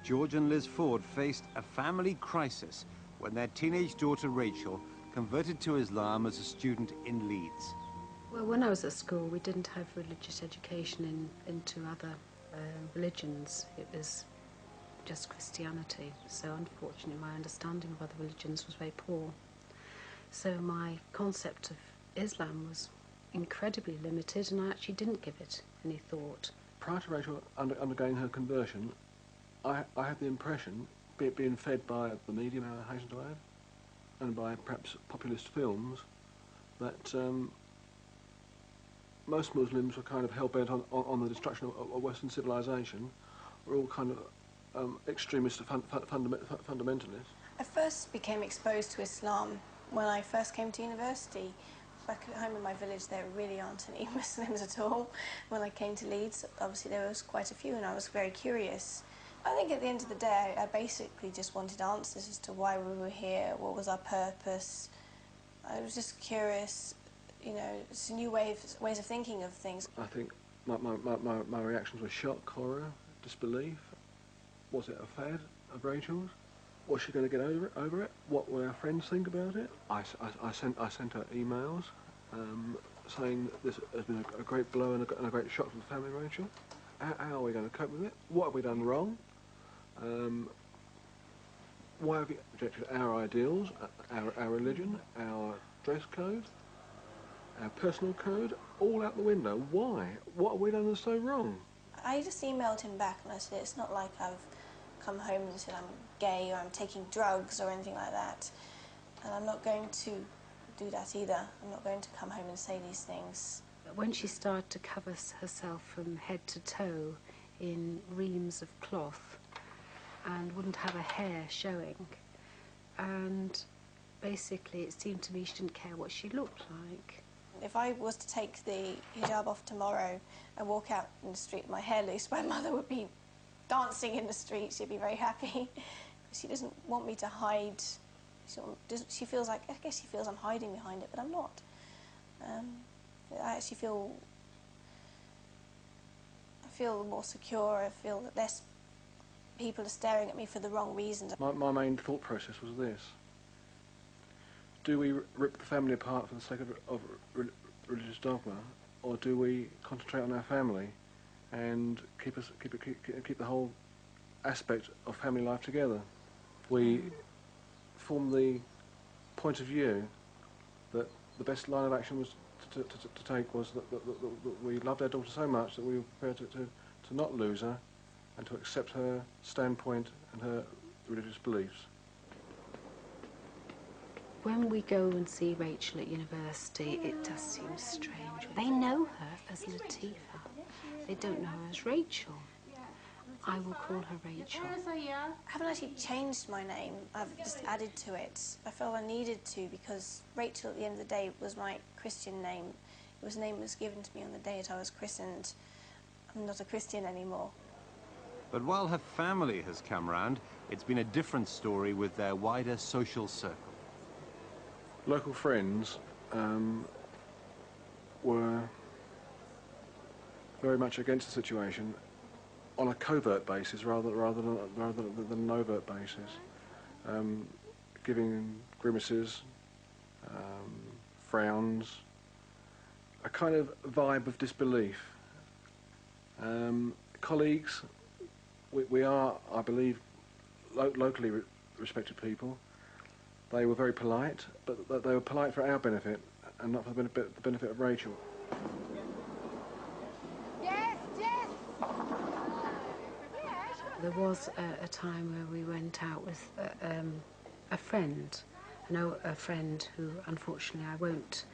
George and Liz Ford faced a family crisis when their teenage daughter Rachel converted to Islam as a student in Leeds. Well, when I was at school, we didn't have religious education into other religions. It was just Christianity. So unfortunately, my understanding of other religions was very poor. So my concept of Islam was incredibly limited, and I actually didn't give it any thought. Prior to Rachel undergoing her conversion, I had the impression, be it being fed by the media, I hasten to add, and by perhaps populist films, that most Muslims were kind of hell-bent on the destruction of Western civilization. We're all kind of extremist fundamentalists. I first became exposed to Islam when I first came to university. Back at home in my village, there really aren't any Muslims at all. When I came to Leeds, obviously there was quite a few, and I was very curious. I think at the end of the day, I basically just wanted answers as to why we were here, what was our purpose. I was just curious, you know, it's a new ways of thinking of things. I think my reactions were shock, horror, disbelief. Was it a fad of Rachel's? Was she going to get over it? What will our friends think about it? I sent her emails saying that this has been a great blow and a great shock to the family, Rachel. How are we going to cope with it? What have we done wrong? Why have you rejected our ideals, our religion, our dress code, our personal code, all out the window? Why? What have we done that's so wrong? I just emailed him back and I said, it's not like I've come home and said I'm gay or I'm taking drugs or anything like that. And I'm not going to do that either. I'm not going to come home and say these things. When she started to cover herself from head to toe in reams of cloth and wouldn't have her hair showing, and basically it seemed to me she didn't care what she looked like. If I was to take the hijab off tomorrow and walk out in the street with my hair loose, my mother would be dancing in the street. She'd be very happy. She doesn't want me to hide. She feels like, I guess she feels I'm hiding behind it, but I'm not. I actually feel more secure. I feel that less people are staring at me for the wrong reasons. My main thought process was this: do we rip the family apart for the sake of religious dogma, or do we concentrate on our family and keep the whole aspect of family life together? We formed the point of view that the best line of action was to take was that we loved our daughter so much that we were prepared to not lose her and to accept her standpoint and her religious beliefs. When we go and see Rachel at university, it does seem strange. They know her as Latifah. They don't know her as Rachel. I will call her Rachel. I haven't actually changed my name. I've just added to it. I felt I needed to because Rachel, at the end of the day, was my Christian name. It was a name that was given to me on the day that I was christened. I'm not a Christian anymore. But while her family has come round, it's been a different story with their wider social circle. Local friends were very much against the situation on a covert basis rather than an overt basis, giving grimaces, frowns, a kind of vibe of disbelief. Colleagues, we are, I believe, locally respected people. They were very polite, but they were polite for our benefit and not for the benefit of Rachel. Yes, yes. There was a time where we went out with a friend. I know a friend who, unfortunately, I won't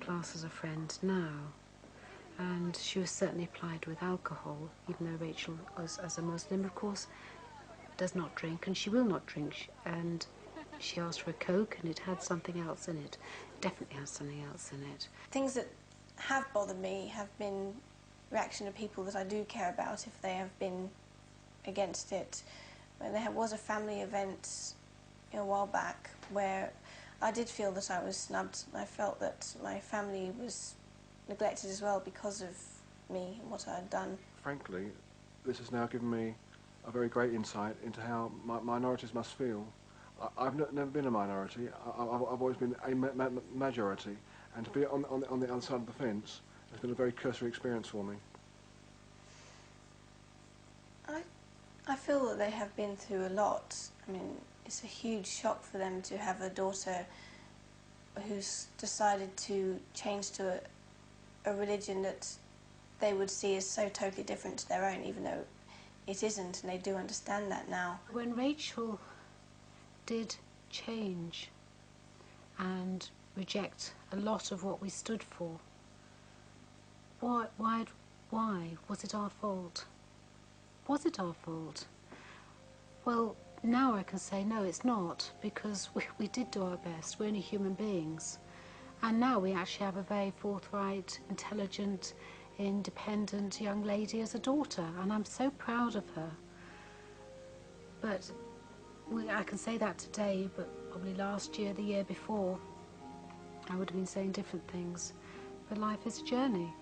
class as a friend now. And she was certainly plied with alcohol, even though Rachel, as a Muslim, of course, does not drink, and she will not drink. And she asked for a Coke, and it had something else in it. It definitely has something else in it. Things that have bothered me have been reaction of people that I do care about if they have been against it. There was a family event a while back where I did feel that I was snubbed. I felt that my family was neglected as well because of me and what I had done. Frankly, this has now given me a very great insight into how minorities must feel. I've never been a minority. I've always been a majority, and to be on the other side of the fence has been a very cursory experience for me. I feel that they have been through a lot. I mean, it's a huge shock for them to have a daughter who's decided to change to a religion that they would see as so totally different to their own, even though it isn't, and they do understand that now. When Rachel did change and reject a lot of what we stood for, why was it our fault? Was it our fault? Well, now I can say no, it's not, because we did do our best. We're only human beings. And now we actually have a very forthright, intelligent, independent young lady as a daughter, and I'm so proud of her. But I can say that today, but probably last year, the year before, I would have been saying different things. But life is a journey.